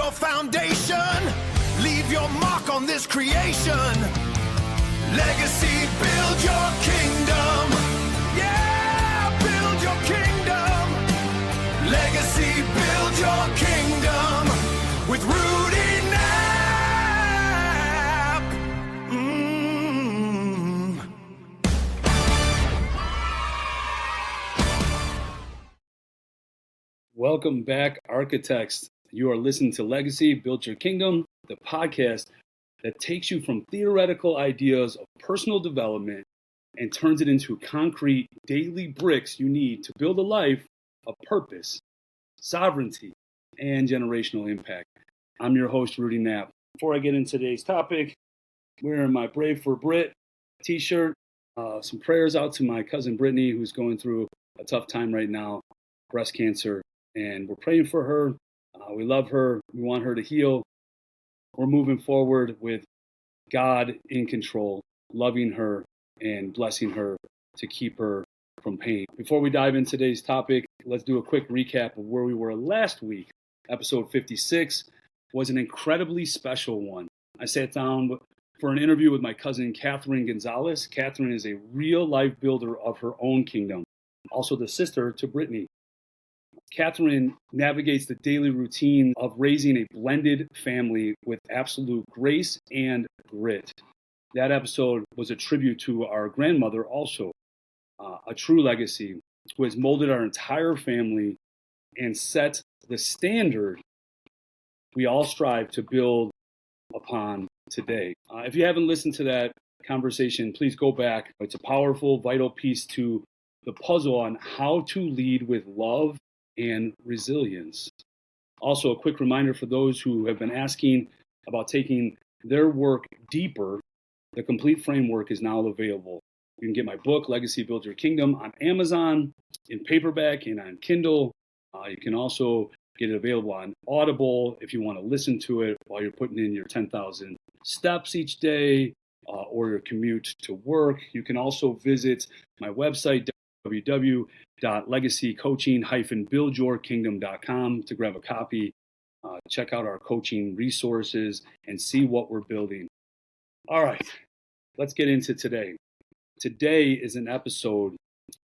your foundation. Leave your mark on this creation. Legacy, build your kingdom. Yeah, build your kingdom. Legacy, build your kingdom with Rudy Knapp. Welcome back, architects. You are listening to Legacy, Build Your Kingdom, the podcast that takes you from theoretical ideas of personal development and turns it into concrete daily bricks you need to build a life of purpose, sovereignty, and generational impact. I'm your host, Rudy Knapp. Before I get into today's topic, wearing my Brave for Brit t-shirt, some prayers out to my cousin Brittany, who's going through a tough time right now, breast cancer, and we're praying for her. We love her. We want her to heal. We're moving forward with God in control, loving her and blessing her to keep her from pain. Before we dive into today's topic, let's do a quick recap of where we were last week. Episode 56 was an incredibly special one. I sat down for an interview with my cousin, Catherine Gonzalez. Catherine is a real-life builder of her own kingdom, also the sister to Brittany. Catherine navigates the daily routine of raising a blended family with absolute grace and grit. That episode was a tribute to our grandmother also, a true legacy who has molded our entire family and set the standard we all strive to build upon today. If you haven't listened to that conversation, please go back. It's a powerful, vital piece to the puzzle on how to lead with love and resilience. Also, a quick reminder for those who have been asking about taking their work deeper, the complete framework is now available. You can get my book, Legacy Build Your Kingdom, on Amazon, in paperback and on Kindle. You can also get it available on Audible if you want to listen to it while you're putting in your 10,000 steps each day or your commute to work. You can also visit my website, www.legacycoaching-buildyourkingdom.com to grab a copy, check out our coaching resources, and see what we're building. All right, let's get into today. Today is an episode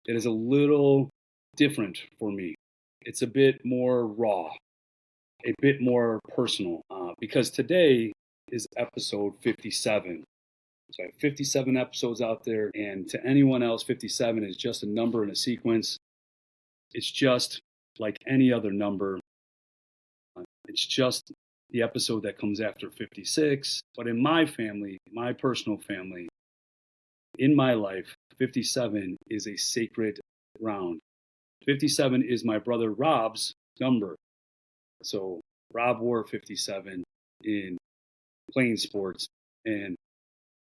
that is a little different for me. It's a bit more raw, a bit more personal, because today is episode 57. So I have 57 episodes out there, and to anyone else, 57 is just a number in a sequence. It's just like any other number. It's just the episode that comes after 56. But in my family, my personal family, in my life, 57 is a sacred ground. 57 is my brother Rob's number. So Rob wore 57 in playing sports, and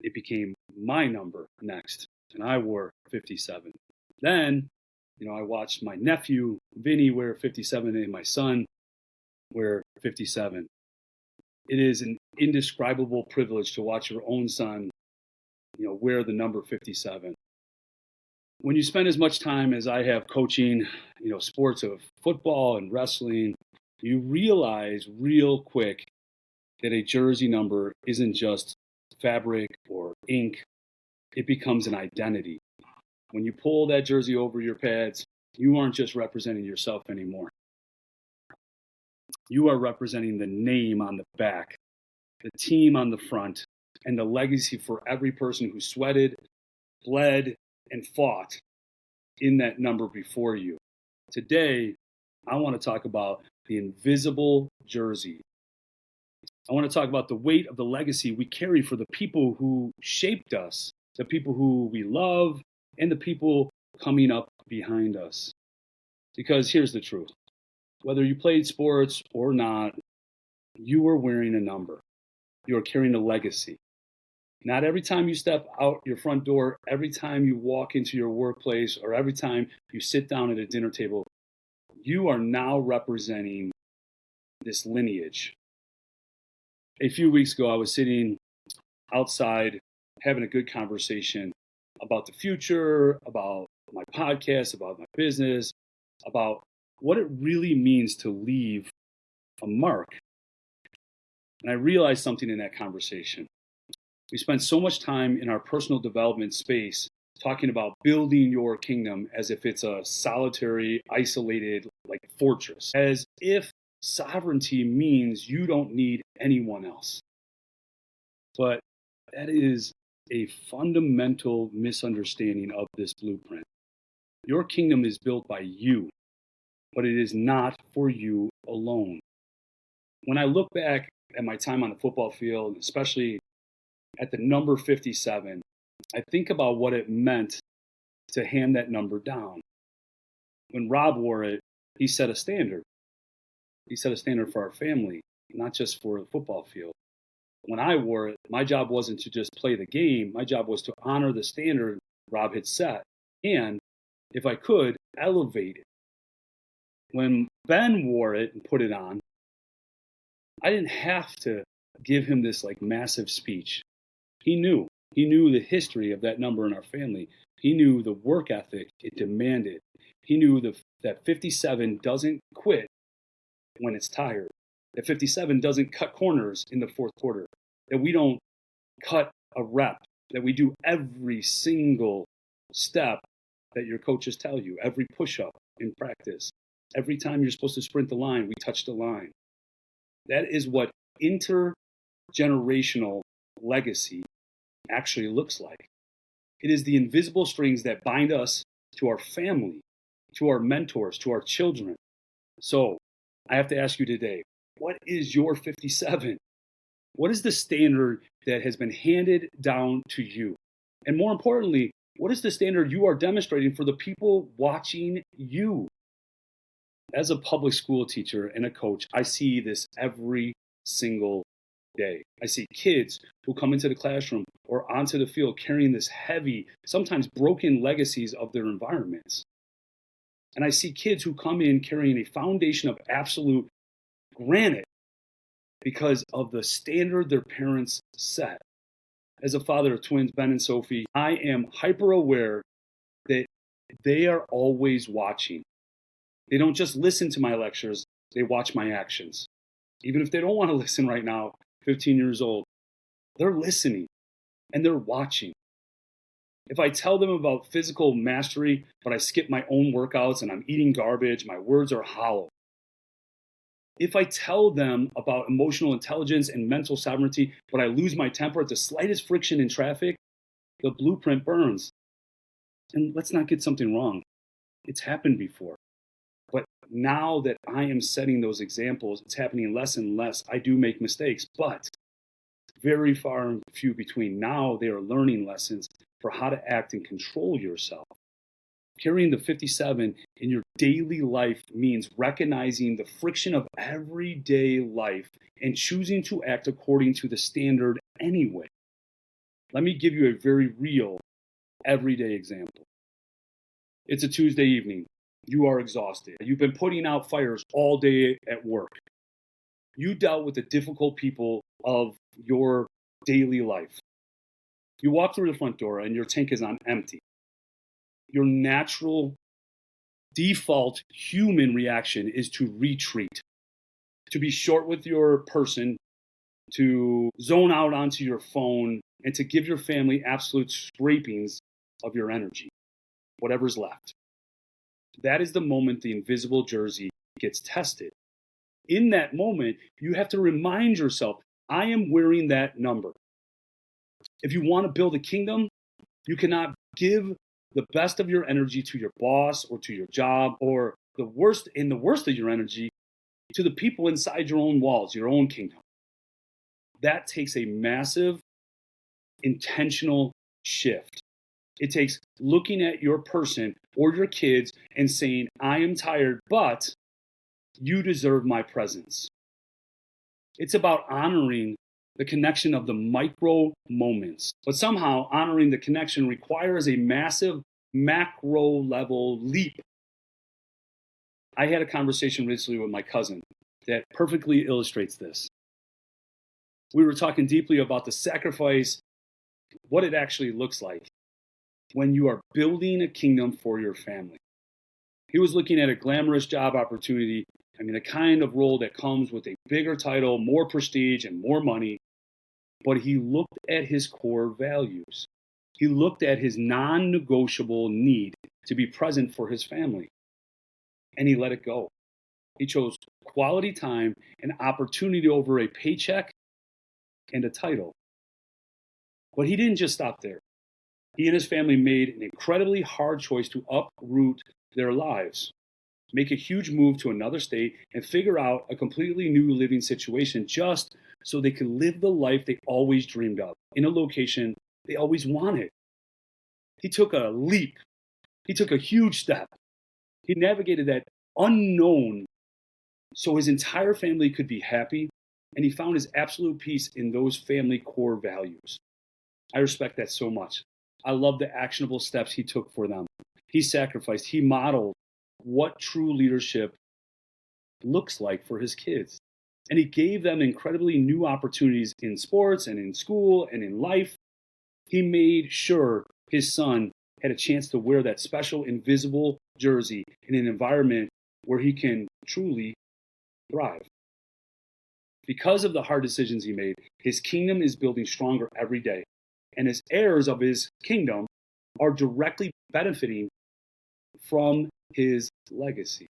it became my number next, and I wore 57. Then, I watched my nephew, Vinny, wear 57, and my son wear 57. It is an indescribable privilege to watch your own son, wear the number 57. When you spend as much time as I have coaching, sports of football and wrestling, you realize real quick that a jersey number isn't just fabric or ink. It becomes an identity. When you pull that jersey over your pads, you aren't just representing yourself anymore. You are representing the name on the back, the team on the front, and the legacy for every person who sweated, bled, and fought in that number before you. Today, I want to talk about the invisible jersey. I want to talk about the weight of the legacy we carry for the people who shaped us, the people who we love, and the people coming up behind us. Because here's the truth. Whether you played sports or not, you are wearing a number. You are carrying a legacy. Not every time you step out your front door, every time you walk into your workplace, or every time you sit down at a dinner table, you are now representing this lineage. A few weeks ago, I was sitting outside having a good conversation about the future, about my podcast, about my business, about what it really means to leave a mark, And I realized something in that conversation. We spent so much time in our personal development space talking about building your kingdom as if it's a solitary, isolated, like fortress, as if sovereignty means you don't need anyone else. But that is a fundamental misunderstanding of this blueprint. Your kingdom is built by you, but it is not for you alone. When I look back at my time on the football field, especially at the number 57, I think about what it meant to hand that number down. When Rob wore it, he set a standard. He set a standard for our family, not just for the football field. When I wore it, my job wasn't to just play the game. My job was to honor the standard Rob had set and, if I could, elevate it. When Ben wore it and put it on, I didn't have to give him this like massive speech. He knew the history of that number in our family. He knew the work ethic it demanded. He knew that 57 doesn't quit when it's tired. That 57 doesn't cut corners in the fourth quarter. That we don't cut a rep. That we do every single step that your coaches tell you. Every push-up in practice. Every time you're supposed to sprint the line, we touch the line. That is what intergenerational legacy actually looks like. It is the invisible strings that bind us to our family, to our mentors, to our children. So I have to ask you today, what is your 57? What is the standard that has been handed down to you? And more importantly, what is the standard you are demonstrating for the people watching you? As a public school teacher and a coach, I see this every single day. I see kids who come into the classroom or onto the field carrying this heavy, sometimes broken legacies of their environments. And I see kids who come in carrying a foundation of absolute granite because of the standard their parents set. As a father of twins, Ben and Sophie, I am hyper aware that they are always watching. They don't just listen to my lectures, they watch my actions. Even if they don't want to listen right now, 15 years old, they're listening and they're watching. If I tell them about physical mastery, but I skip my own workouts and I'm eating garbage, my words are hollow. If I tell them about emotional intelligence and mental sovereignty, but I lose my temper at the slightest friction in traffic, the blueprint burns. And let's not get something wrong. It's happened before. But now that I am setting those examples, it's happening less and less. I do make mistakes, but very far and few between. Now they are learning lessons for how to act and control yourself. Carrying the 57 in your daily life means recognizing the friction of everyday life and choosing to act according to the standard anyway. Let me give you a very real, everyday example. It's a Tuesday evening. You are exhausted. You've been putting out fires all day at work. You dealt with the difficult people of your daily life. You walk through the front door and your tank is on empty. Your natural default human reaction is to retreat, to be short with your person, to zone out onto your phone, and to give your family absolute scrapings of your energy, whatever's left. That is the moment the invisible jersey gets tested. In that moment, you have to remind yourself, I am wearing that number. If you want to build a kingdom, you cannot give the best of your energy to your boss or to your job, or the worst of your energy to the people inside your own walls, your own kingdom. That takes a massive intentional shift. It takes looking at your person or your kids and saying, I am tired, but you deserve my presence. It's about honoring the connection of the micro moments. But somehow honoring the connection requires a massive macro level leap. I had a conversation recently with my cousin that perfectly illustrates this. We were talking deeply about the sacrifice, what it actually looks like when you are building a kingdom for your family. He was looking at a glamorous job opportunity. I mean, the kind of role that comes with a bigger title, more prestige, and more money. But he looked at his core values. He looked at his non negotiable need to be present for his family. And he let it go. He chose quality time and opportunity over a paycheck and a title. But he didn't just stop there. He and his family made an incredibly hard choice to uproot their lives, make a huge move to another state, and figure out a completely new living situation just so they could live the life they always dreamed of in a location they always wanted. He took a leap. He took a huge step. He navigated that unknown so his entire family could be happy, and he found his absolute peace in those family core values. I respect that so much. I love the actionable steps he took for them. He sacrificed. He modeled what true leadership looks like for his kids. And he gave them incredibly new opportunities in sports and in school and in life. He made sure his son had a chance to wear that special invisible jersey in an environment where he can truly thrive. Because of the hard decisions he made, his kingdom is building stronger every day. And his heirs of his kingdom are directly benefiting from his legacy.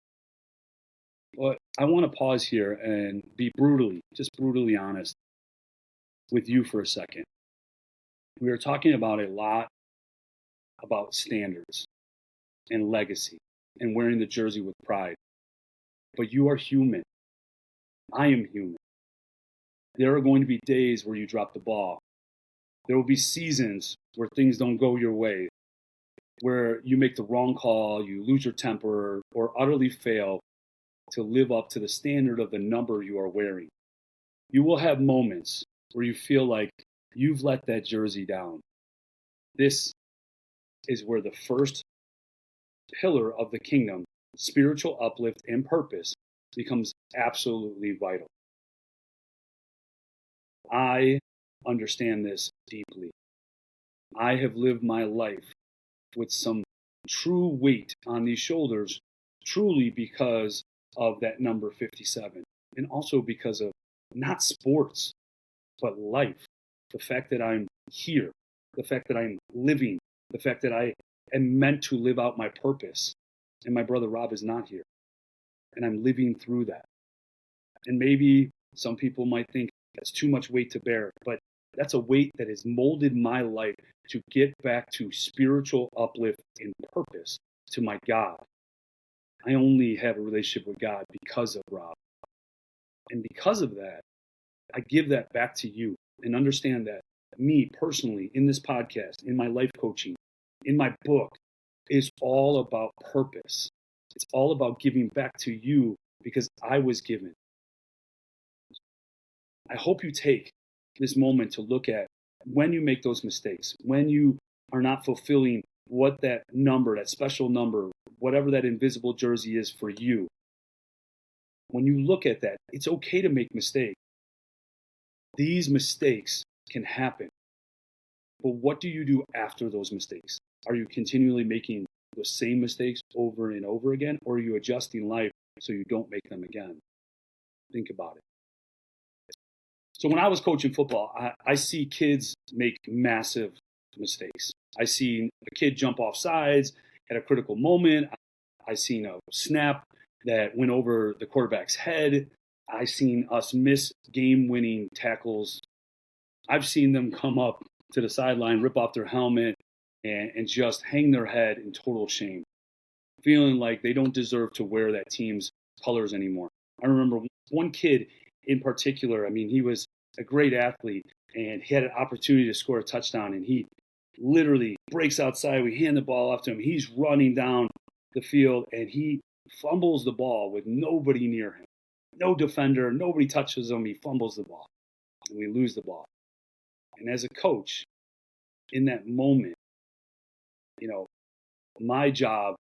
But I want to pause here and be brutally honest with you for a second. We are talking about a lot about standards and legacy and wearing the jersey with pride. But you are human. I am human. There are going to be days where you drop the ball. There will be seasons where things don't go your way, where you make the wrong call, you lose your temper, or utterly fail to live up to the standard of the number you are wearing. You will have moments where you feel like you've let that jersey down. This is where the first pillar of the kingdom, spiritual uplift and purpose, becomes absolutely vital. I understand this deeply. I have lived my life with some true weight on these shoulders, truly because of that number 57, and also because of not sports, but life. The fact that I'm here, the fact that I'm living, the fact that I am meant to live out my purpose, and my brother Rob is not here, and I'm living through that. And maybe some people might think that's too much weight to bear, but that's a weight that has molded my life to get back to spiritual uplift and purpose to my God. I only have a relationship with God because of Rob. And because of that, I give that back to you and understand that me personally in this podcast, in my life coaching, in my book, is all about purpose. It's all about giving back to you because I was given. I hope you take this moment to look at when you make those mistakes, when you are not fulfilling what that number, that special number, whatever that invisible jersey is for you. When you look at that, it's okay to make mistakes. These mistakes can happen. But what do you do after those mistakes? Are you continually making the same mistakes over and over again, or are you adjusting life so you don't make them again? Think about it. So when I was coaching football, I see kids make massive mistakes. I seen a kid jump off sides at a critical moment. I seen a snap that went over the quarterback's head. I seen us miss game-winning tackles. I've seen them come up to the sideline, rip off their helmet, and just hang their head in total shame, feeling like they don't deserve to wear that team's colors anymore. I remember one kid in particular. I mean, he was a great athlete, and he had an opportunity to score a touchdown, and he literally breaks outside. We hand the ball off to him. He's running down the field, and he fumbles the ball with nobody near him. No defender, nobody touches him. He fumbles the ball, and we lose the ball. And as a coach, in that moment, my job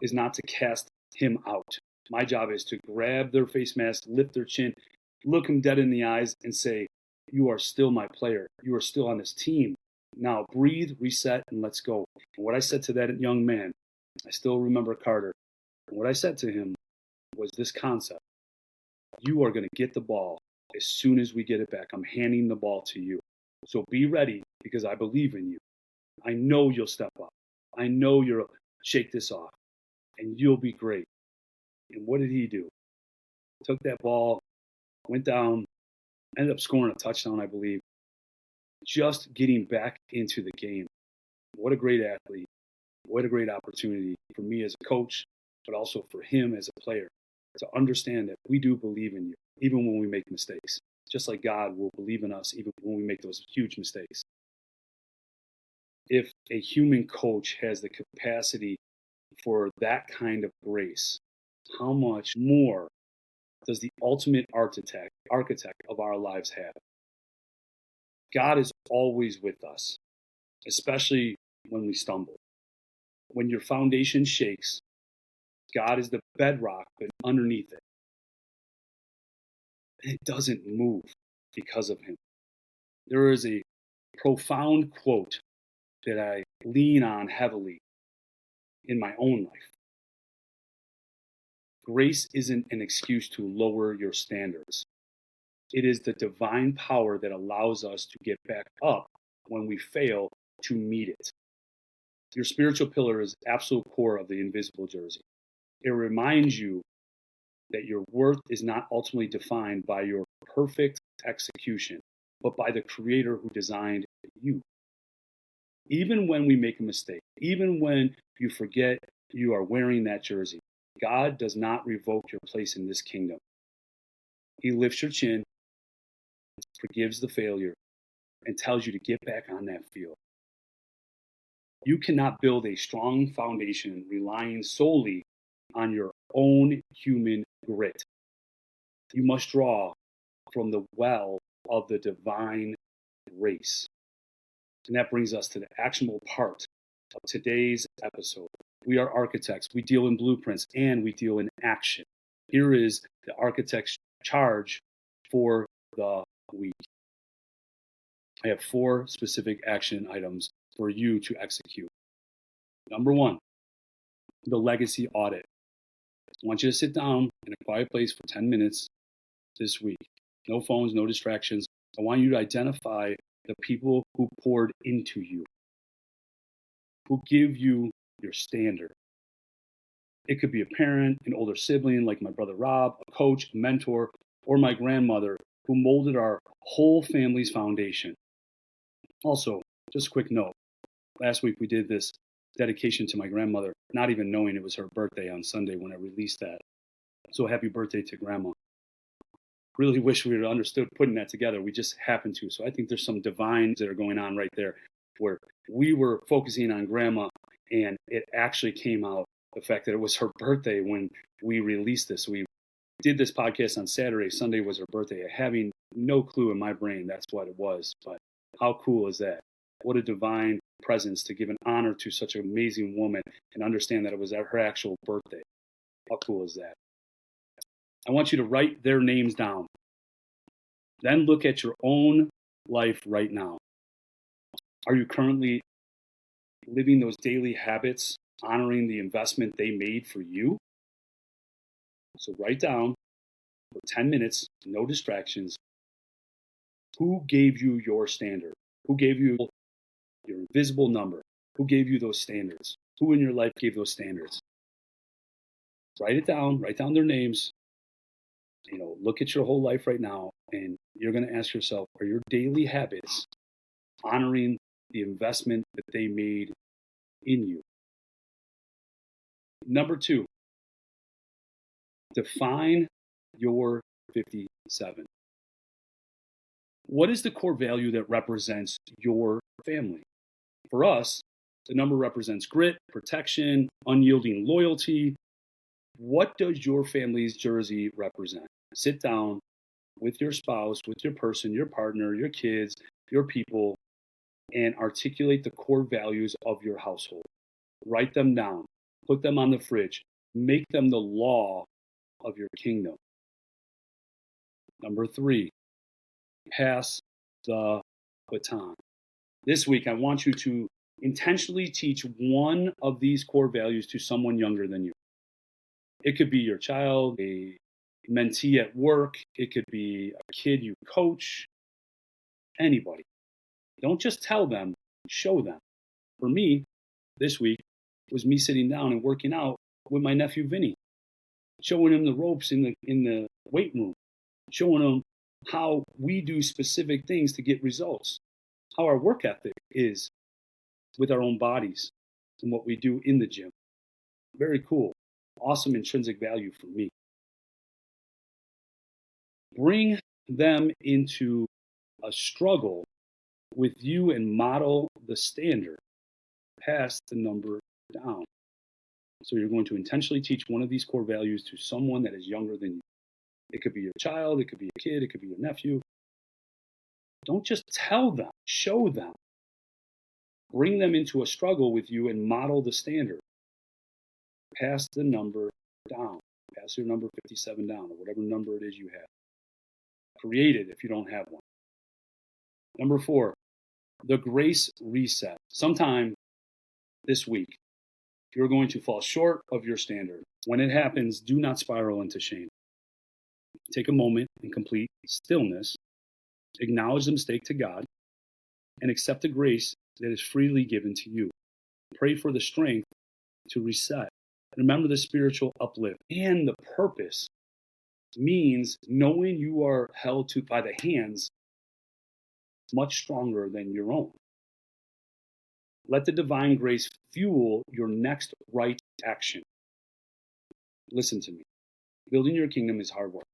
is not to cast him out. My job is to grab their face mask, lift their chin, look him dead in the eyes, and say, "You are still my player. You are still on this team. Now breathe, reset, and let's go." And what I said to that young man, I still remember Carter. And what I said to him was this concept: you are going to get the ball as soon as we get it back. I'm handing the ball to you. So be ready because I believe in you. I know you'll step up. I know you'll shake this off and you'll be great. And what did he do? Took that ball, went down, ended up scoring a touchdown, I believe, just getting back into the game. What a great athlete. What a great opportunity for me as a coach, but also for him as a player to understand that we do believe in you, even when we make mistakes. Just like God will believe in us, even when we make those huge mistakes. If a human coach has the capacity for that kind of grace, how much more does the ultimate architect of our lives have? God is always with us, especially when we stumble. When your foundation shakes, God is the bedrock, but underneath it. And it doesn't move because of him. There is a profound quote that I lean on heavily in my own life. Grace isn't an excuse to lower your standards. It is the divine power that allows us to get back up when we fail to meet it. Your spiritual pillar is the absolute core of the invisible jersey. It reminds you that your worth is not ultimately defined by your perfect execution, but by the creator who designed you. Even when we make a mistake, even when you forget you are wearing that jersey, God does not revoke your place in this kingdom. He lifts your chin, forgives the failure, and tells you to get back on that field. You cannot build a strong foundation relying solely on your own human grit. You must draw from the well of the divine grace. And that brings us to the actionable part of today's episode. We are architects. We deal in blueprints and we deal in action. Here is the architect's charge for the week. I have 4 specific action items for you to execute. Number 1, the legacy audit. I want you to sit down in a quiet place for 10 minutes this week. No phones, no distractions. I want you to identify the people who poured into you, who give you your standard. It could be a parent, an older sibling like my brother Rob, a coach, a mentor, or my grandmother who molded our whole family's foundation. Also, just a quick note. Last week we did this dedication to my grandmother, not even knowing it was her birthday on Sunday when I released that. So happy birthday to Grandma. Really wish we would have understood putting that together. We just happened to. So I think there's some divines that are going on right there where we were focusing on Grandma and it actually came out the fact that it was her birthday when we released this. We did this podcast on Saturday. Sunday was her birthday. Having no clue in my brain that's what it was. But how cool is that? What a divine presence to give an honor to such an amazing woman and understand that it was her actual birthday. How cool is that? I want you to write their names down. Then look at your own life right now. Are you currently living those daily habits, honoring the investment they made for you? So write down for 10 minutes, no distractions. Who gave you your standard? Who gave you your invisible number? Who gave you those standards? Who in your life gave those standards? Write it down, write down their names. Look at your whole life right now, and you're going to ask yourself, are your daily habits honoring the investment that they made in you? Number 2, define your 57. What is the core value that represents your family? For us, the number represents grit, protection, unyielding loyalty. What does your family's jersey represent? Sit down with your spouse, with your person, your partner, your kids, your people, and articulate the core values of your household. Write them down. Put them on the fridge. Make them the law of your kingdom. Number 3, pass the baton. This week, I want you to intentionally teach one of these core values to someone younger than you. It could be your child, a mentee at work. It could be a kid you coach, anybody. Don't just tell them, show them. For me, this week was me sitting down and working out with my nephew Vinny, showing him the ropes in the weight room, showing him how we do specific things to get results, how our work ethic is with our own bodies and what we do in the gym. Very cool. Awesome intrinsic value for me. Bring them into a struggle with you and model the standard. Pass the number down. So you're going to intentionally teach one of these core values to someone that is younger than you. It could be your child, it could be a kid, it could be your nephew. Don't just tell them, show them. Bring them into a struggle with you and model the standard. Pass the number down. Pass your number 57 down, or whatever number it is you have. Create it if you don't have one. Number 4, the grace reset. Sometime this week, you're going to fall short of your standard. When it happens, do not spiral into shame. Take a moment in complete stillness, acknowledge the mistake to God, and accept the grace that is freely given to you. Pray for the strength to reset. Remember the spiritual uplift and the purpose means knowing you are held to by the hands much stronger than your own. Let the divine grace fuel your next right action. Listen to me. Building your kingdom is hard work.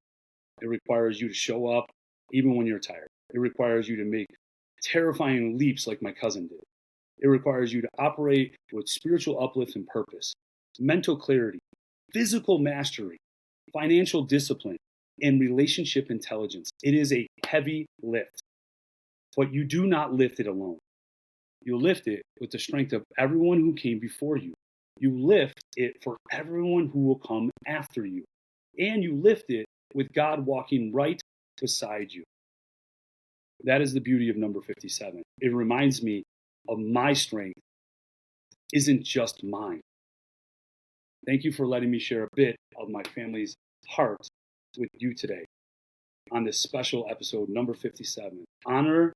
It requires you to show up even when you're tired. It requires you to make terrifying leaps like my cousin did. It requires you to operate with spiritual uplift and purpose, mental clarity, physical mastery, financial discipline, and relationship intelligence. It is a heavy lift, but you do not lift it alone. You lift it with the strength of everyone who came before you. You lift it for everyone who will come after you. And you lift it with God walking right beside you. That is the beauty of number 57. It reminds me of my strength isn't just mine. Thank you for letting me share a bit of my family's heart with you today on this special episode, number 57. Honor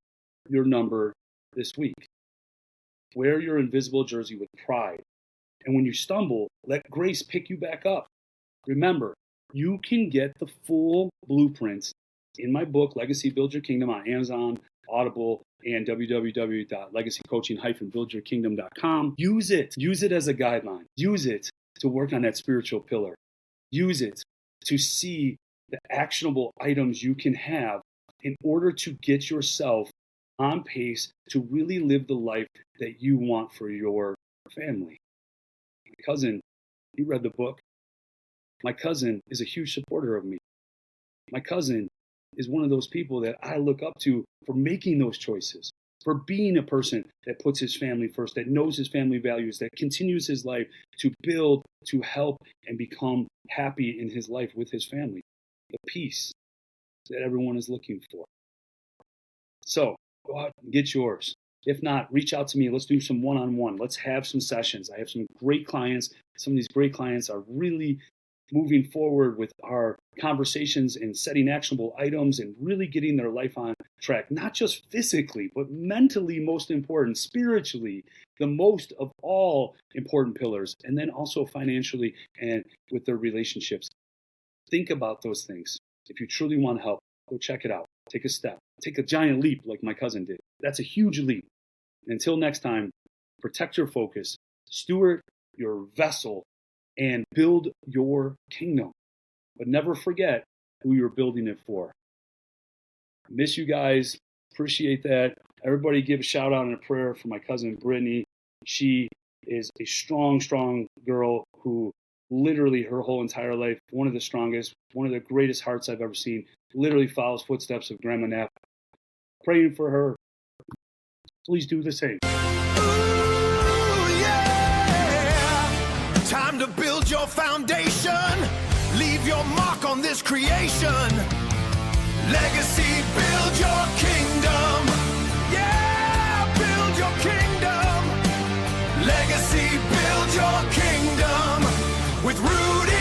your number this week. Wear your invisible jersey with pride. And when you stumble, let grace pick you back up. Remember, you can get the full blueprints in my book, Legacy Build Your Kingdom, on Amazon, Audible, and www.legacycoaching-buildyourkingdom.com. Use it. Use it as a guideline. Use it to work on that spiritual pillar. Use it to see the actionable items you can have in order to get yourself on pace to really live the life that you want for your family. My cousin, he read the book. My cousin is a huge supporter of me. My cousin is one of those people that I look up to for making those choices, for being a person that puts his family first, that knows his family values, that continues his life to build, to help, and become happy in his life with his family. The peace that everyone is looking for. So go out and get yours. If not, reach out to me. Let's do some one-on-one. Let's have some sessions. I have some great clients. Some of these great clients are really moving forward with our conversations and setting actionable items and really getting their life on track, not just physically, but mentally, most important, spiritually, the most of all important pillars, and then also financially and with their relationships. Think about those things. If you truly want help, go check it out. Take a step. Take a giant leap like my cousin did. That's a huge leap. Until next time, protect your focus, steward your vessel, and build your kingdom. But never forget who you're building it for. Miss you guys. Appreciate that. Everybody give a shout out and a prayer for my cousin Brittany. She is a strong, strong girl who literally her whole entire life, one of the strongest, one of the greatest hearts I've ever seen, literally follows footsteps of Grandma Knapp. Praying for her. Please do the same. Ooh, yeah. Time to build your foundation. Leave your mark on this creation. Legacy, build your kingdom. Yeah, build your kingdom. Legacy, build your kingdom. With rooted